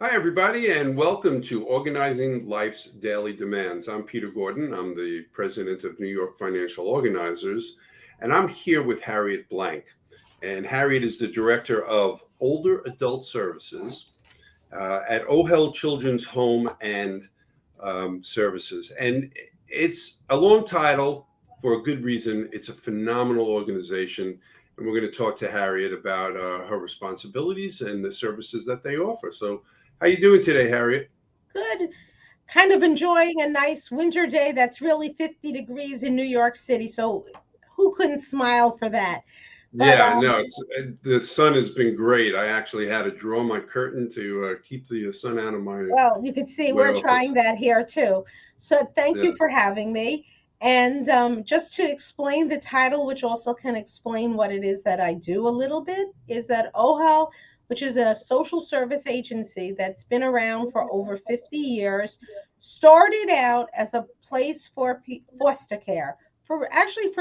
Hi, everybody, and welcome to Organizing Life's Daily Demands. I'm Peter Gordon. I'm the president of New York Financial Organizers, and I'm here with Harriet Blank. And Harriet is the director of Older Adult Services at Ohel Children's Home and Services. And it's a long title for a good reason. It's a phenomenal organization. And we're going to talk to Harriet about her responsibilities and the services that they offer. So, how you doing today, Harriet? Good. Kind of enjoying a nice winter day that's really 50 degrees in New York City. So who couldn't smile for that? But Yeah, no, the sun has been great. I actually had to draw my curtain to keep the sun out of well, you could see my we're trying office. that here too. So thank Yeah, you for having me. And just to explain the title, which also can explain what it is that I do a little bit, is that OHEL, which is a social service agency that's been around for over 50 years, started out as a place for foster care, for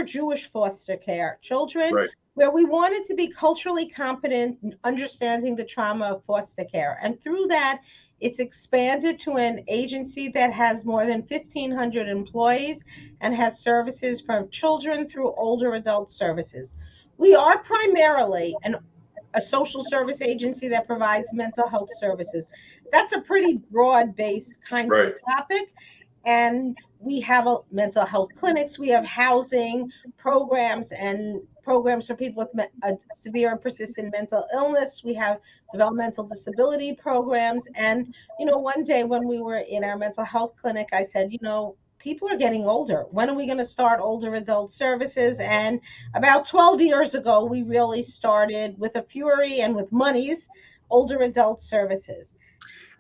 Jewish foster care children, right. where we wanted to be culturally competent, in understanding the trauma of foster care. And through that, it's expanded to an agency that has more than 1,500 employees and has services from children through older adult services. We are primarily a social service agency that provides mental health services. That's a pretty broad base kind of Right. a topic. And we have mental health clinics, we have housing programs and programs for people with severe and persistent mental illness. We have developmental disability programs. And, one day when we were in our mental health clinic, I said, people are getting older. When are we going to start older adult services? And about 12 years ago, we really started with a fury and with monies, older adult services.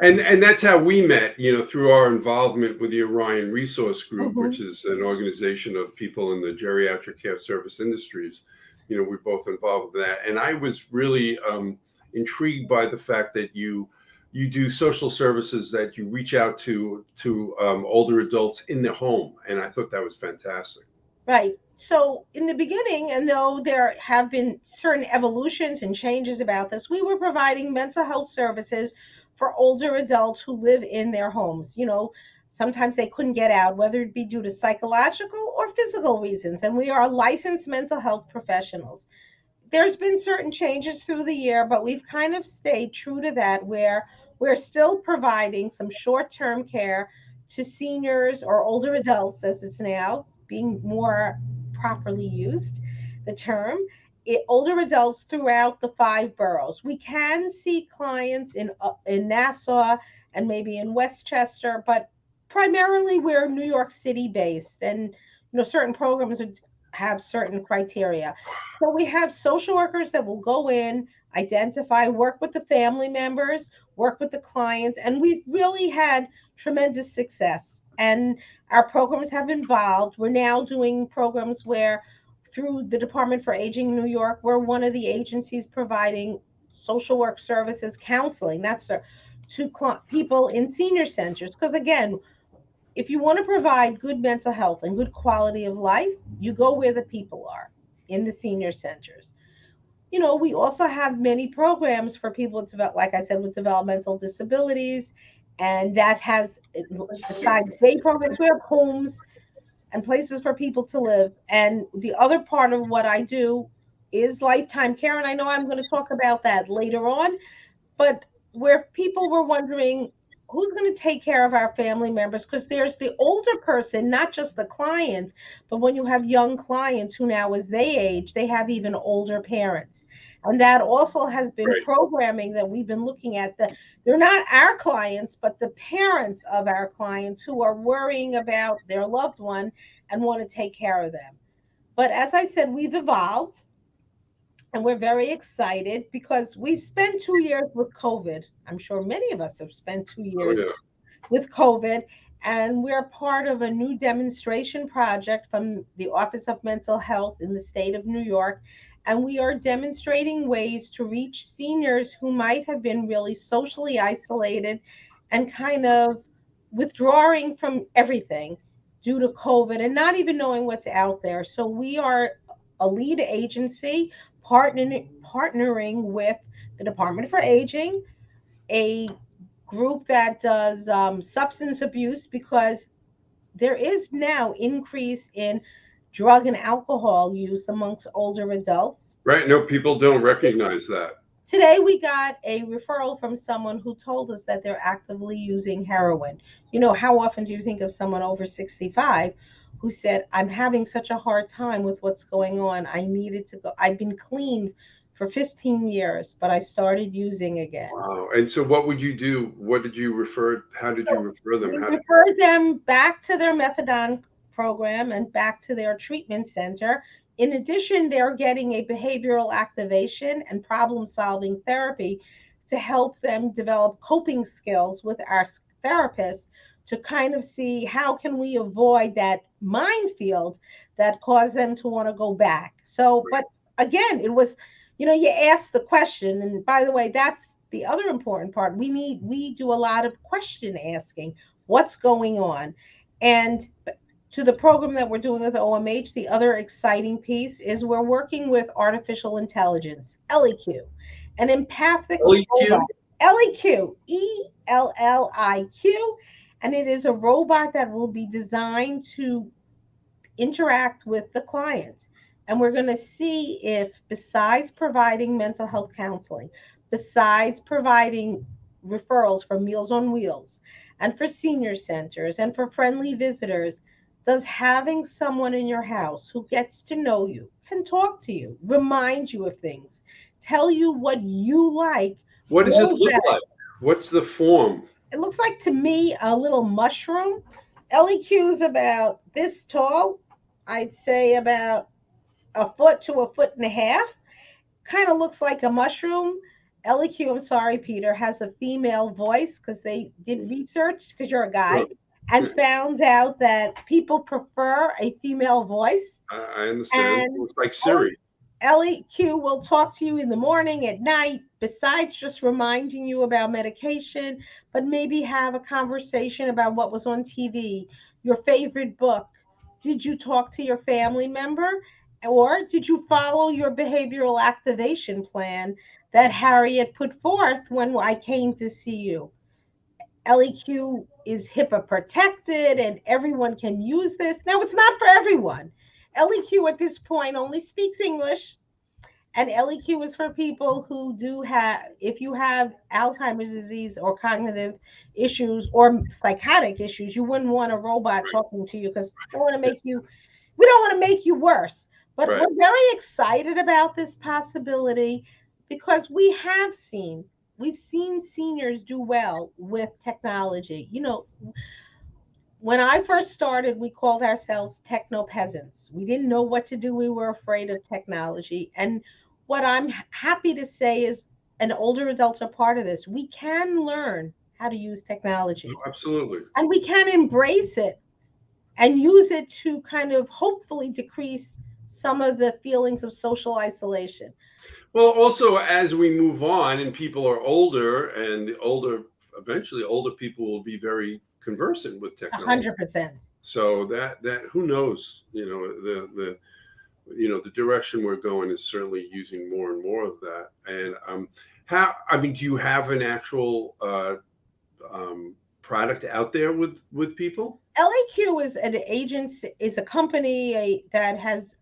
And that's how we met, through our involvement with the Orion Resource Group, which Mhm. is an organization of people in the geriatric care service industries. We're both involved with that. And I was really intrigued by the fact that you do social services, that you reach out to older adults in their home, and I thought that was fantastic. Right. So in the beginning, and though there have been certain evolutions and changes about this, we were providing mental health services for older adults who live in their homes. Sometimes they couldn't get out, whether it be due to psychological or physical reasons. And we are licensed mental health professionals. There's been certain changes through the year, but we've kind of stayed true to that, where we're still providing some short term care to seniors or older adults, as it's now being more properly used, the term. Older adults throughout the five boroughs. We can see clients in Nassau and maybe in Westchester, but primarily we're New York City based, and certain programs would have certain criteria. So we have social workers that will go in, identify, work with the family members, work with the clients, and we've really had tremendous success. And our programs have evolved. We're now doing programs where, through the Department for Aging in New York, we're one of the agencies providing social work services counseling. That's to people in senior centers. Because again, if you want to provide good mental health and good quality of life, you go where the people are, in the senior centers. We also have many programs for people with, like I said, with developmental disabilities, and that has, besides day programs, we have homes and places for people to live. And the other part of what I do is lifetime care, and I know I'm going to talk about that later on, but where people were wondering who's going to take care of our family members, because there's the older person, not just the client, but when you have young clients who now, as they age, they have even older parents. And that also has been Right. programming that we've been looking at. They're not our clients, but the parents of our clients who are worrying about their loved one and want to take care of them. But as I said, we've evolved, and we're very excited because we've spent 2 years with COVID. I'm sure many of us have spent two Oh, years yeah. with COVID, and we're part of a new demonstration project from the Office of Mental Health in the state of New York. And we are demonstrating ways to reach seniors who might have been really socially isolated and kind of withdrawing from everything due to COVID and not even knowing what's out there. So we are a lead agency partnering with the Department for Aging, a group that does substance abuse, because there is now increase in drug and alcohol use amongst older adults. Right. No, people don't recognize that. Today we got a referral from someone who told us that they're actively using heroin. How often do you think of someone over 65 who said, I'm having such a hard time with what's going on. I needed to go. I've been clean for 15 years, but I started using again. Wow. And so what would you do? What did you refer? How did you So refer them? we How did refer them back to their methadone program and back to their treatment center. In addition, they're getting a behavioral activation and problem solving therapy to help them develop coping skills with our therapists, to kind of see how can we avoid that minefield that caused them to want to go back. So, but again, it was, you asked the question, and by the way, that's the other important part. We do a lot of question asking. What's going on? And to the program that we're doing with OMH, the other exciting piece is we're working with artificial intelligence, LEQ, an empathic LEQ? robot. LEQ, ELLIQ, and it is a robot that will be designed to interact with the client. And we're going to see if, besides providing mental health counseling, besides providing referrals for Meals on Wheels and for senior centers and for friendly visitors, does having someone in your house who gets to know you, can talk to you, remind you of things, tell you what you like, What does it will look that? like? What's the form? It looks like to me a little mushroom. LEQ is about this tall. I'd say about a foot to a foot and a half. Kind of looks like a mushroom. LEQ, I'm sorry, Peter, has a female voice because they did research, because you're a guy, Oh, and found out that people prefer a female voice. I understand. It And looks like Siri. LEQ will talk to you in the morning, at night, besides just reminding you about medication, but maybe have a conversation about what was on TV, your favorite book. Did you talk to your family member? Or did you follow your behavioral activation plan that Harriet put forth when I came to see you? LEQ is HIPAA protected and everyone can use this. Now, it's not for everyone. LEQ at this point only speaks English, and LEQ is for people who do have, if you have Alzheimer's disease or cognitive issues or psychotic issues, you wouldn't want a robot talking to you, because we don't want to make you worse. But Right. we're very excited about this possibility because we've seen seniors do well with technology. When I first started, we called ourselves techno peasants. We didn't know what to do. We were afraid of technology. And what I'm happy to say is, and older adults are part of this, we can learn how to use technology Absolutely. and we can embrace it and use it to kind of hopefully decrease some of the feelings of social isolation. Well, also as we move on and people are older, and eventually older people will be very conversant with technology. 100%. So that who knows? The direction we're going is certainly using more and more of that. And how? I mean, do you have an actual product out there with people? LAQ is an agency, is a company that has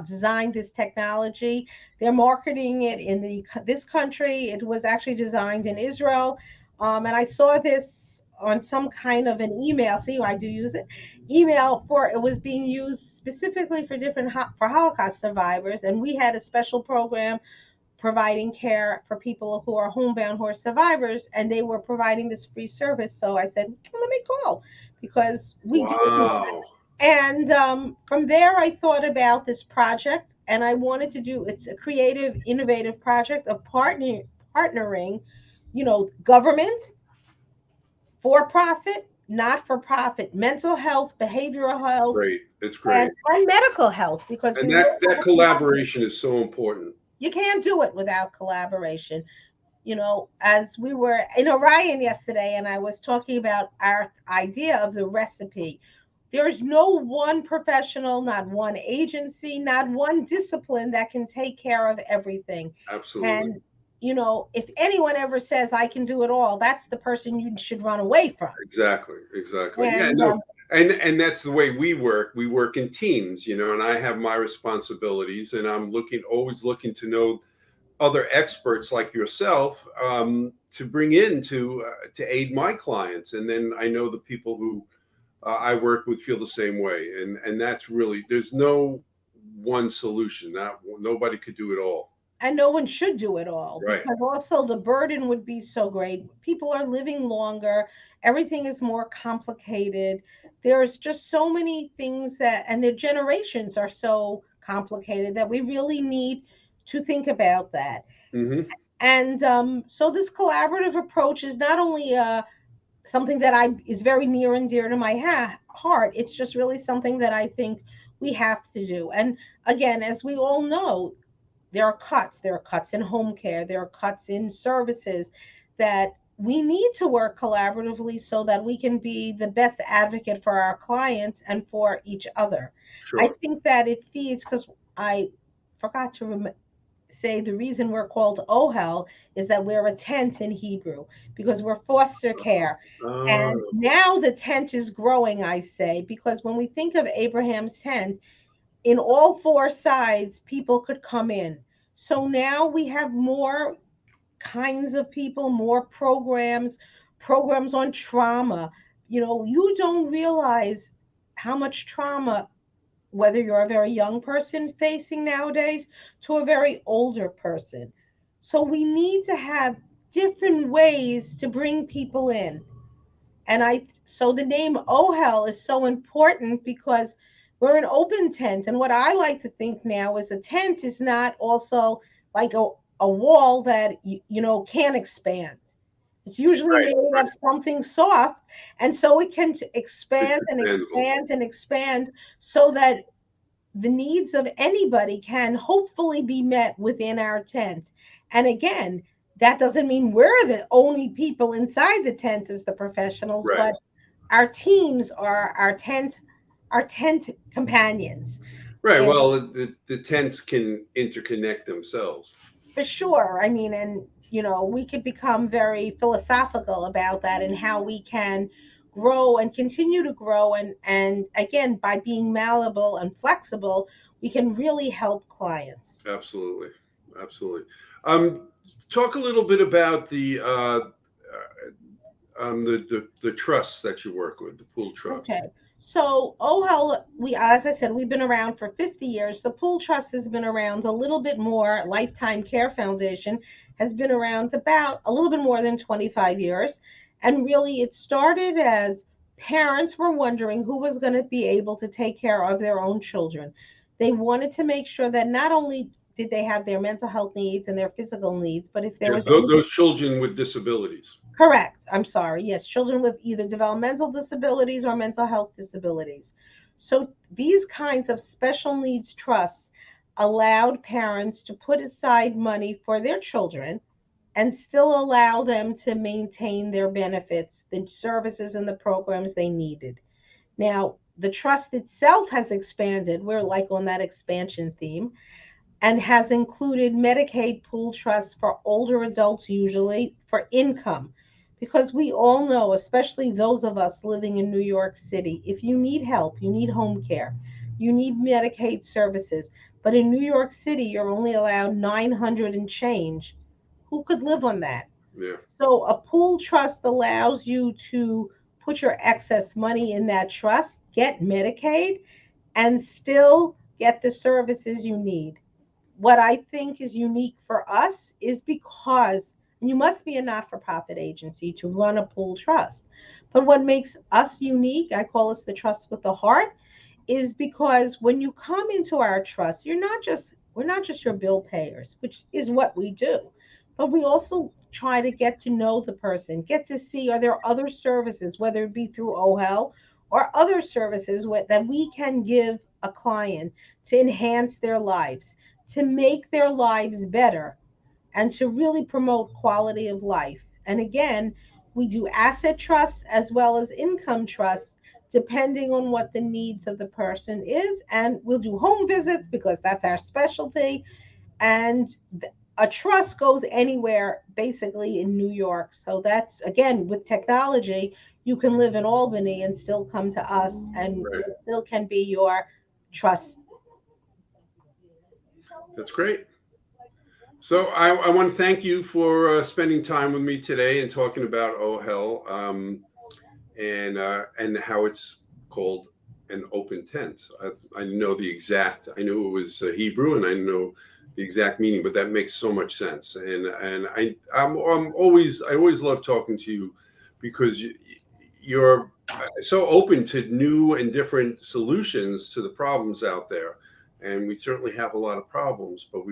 designed this technology. They're marketing it in this country. It was actually designed in Israel, and I saw this on some kind of an email. See, I do use it. Email for it was being used specifically for different for Holocaust survivors, and we had a special program providing care for people who are homebound, who are survivors, and they were providing this free service. So I said, well, let me call, because we do that. Wow. And from there, I thought about this project, and I wanted to do, it's a creative, innovative project of partnering, government, for profit, not for profit, mental health, behavioral health, Great. It's great. and medical health, because And we that collaboration is so important. you can't do it without collaboration. As we were in Orion yesterday, and I was talking about our idea of the recipe, there's no one professional, not one agency, not one discipline that can take care of everything. Absolutely. And if anyone ever says I can do it all, that's the person you should run away from. Exactly, exactly. Yeah, And no, and that's the way we work. We work in teams, and I have my responsibilities, and I'm always looking to know other experts like yourself, to bring in to aid my clients, and then I know the people who I work with feel the same way, and that's really, there's no one solution. Not Nobody could do it all. no one should do it all, Right. because also the burden would be so great. People are living longer, everything is more complicated. There's just so many things that, and the generations are so complicated that we really need to think about that. Hmm. And so this collaborative approach is not only something that I is very near and dear to my heart. It's just really something that I think we have to do. And again, as we all know, there are cuts. There are cuts in home care. There are cuts in services that we need to work collaboratively so that we can be the best advocate for our clients and for each other. I Sure. think that it feeds, because I forgot to say the reason we're called Ohel is that we're a tent in Hebrew, because we're foster care. And Uh, now the tent is growing, I say, because when we think of Abraham's tent, in all four sides, people could come in. So now we have more kinds of people, more programs on trauma. You don't realize how much trauma, whether you're a very young person facing nowadays to a very older person. So we need to have different ways to bring people in. And so the name Ohel is so important because we're an open tent. And what I like to think now is a tent is not also like a wall that can expand. It's usually right. made Right. of something soft, and so it can It's expand and expandable. expand and expand, so that the needs of anybody can hopefully be met within our tent. And again, that doesn't mean we're the only people inside the tent as the professionals, Right. but our teams are our tent companions. Right. And Well, the tents can interconnect themselves. for sure, I mean, and we could become very philosophical about that and how we can grow and continue to grow, and again, by being malleable and flexible, we can really help clients. Absolutely. Absolutely. Um, Talk a little bit about the trusts that you work with, the pool trust. Okay. So, OHEL, as I said, we've been around for 50 years. The Pool Trust has been around a little bit more. Lifetime Care Foundation has been around about a little bit more than 25 years. And really, it started as parents were wondering who was going to be able to take care of their own children. They wanted to make sure that not only did they have their mental health needs and their physical needs, but if there Yes, was any. those children with disabilities. Correct. I'm sorry. Yes, children with either developmental disabilities or mental health disabilities. So these kinds of special needs trusts allowed parents to put aside money for their children and still allow them to maintain their benefits, the services and the programs they needed. Now, the trust itself has expanded. We're like on that expansion theme, and has included Medicaid pool trusts for older adults, usually for income. Because we all know, especially those of us living in New York City, if you need help, you need home care, you need Medicaid services. But in New York City, you're only allowed 900 and change. Who could live on that? Yeah. So a pool trust allows you to put your excess money in that trust, get Medicaid, and still get the services you need. What I think is unique for us is because you must be a not for profit agency to run a pool trust. But what makes us unique, I call us the trust with the heart, is because when you come into our trust, we're not just your bill payers, which is what we do, but we also try to get to know the person, get to see are there other services, whether it be through OHEL or other services that we can give a client to enhance their lives, to make their lives better, and to really promote quality of life. And again, we do asset trusts as well as income trusts, depending on what the needs of the person is. And we'll do home visits because that's our specialty. And a trust goes anywhere basically in New York. So that's, again, with technology, you can live in Albany and still come to us, and Right. we still can be your trust. That's great. So I want to thank you for spending time with me today and talking about Ohel, and how it's called an open tent. I know the exact. I knew it was Hebrew, and I know the exact meaning, but that makes so much sense. And I always love talking to you because you're so open to new and different solutions to the problems out there. And we certainly have a lot of problems, but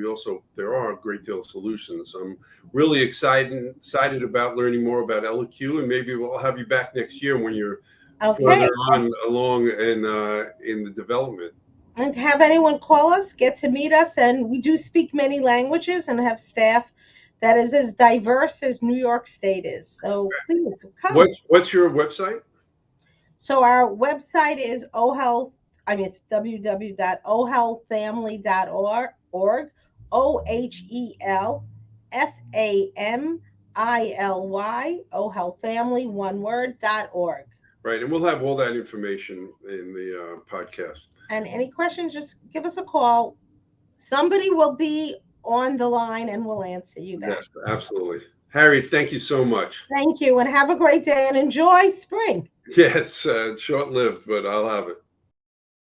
there are a great deal of solutions. I'm really excited about learning more about LQ, and maybe we'll have you back next year when you're Okay. further on along in the development. And have anyone call us, get to meet us. And we do speak many languages and have staff that is as diverse as New York State is. So please come. What's your website? So our website is Ohel, I mean, it's www.ohelfamily.org, OHELFAMILY, Ohel Family, one word.org. Right, and we'll have all that information in the podcast. And any questions, just give us a call. Somebody will be on the line and will answer you back. Yes, absolutely. Harriet, thank you so much. Thank you, and have a great day and enjoy spring. Yes, short lived, but I'll have it.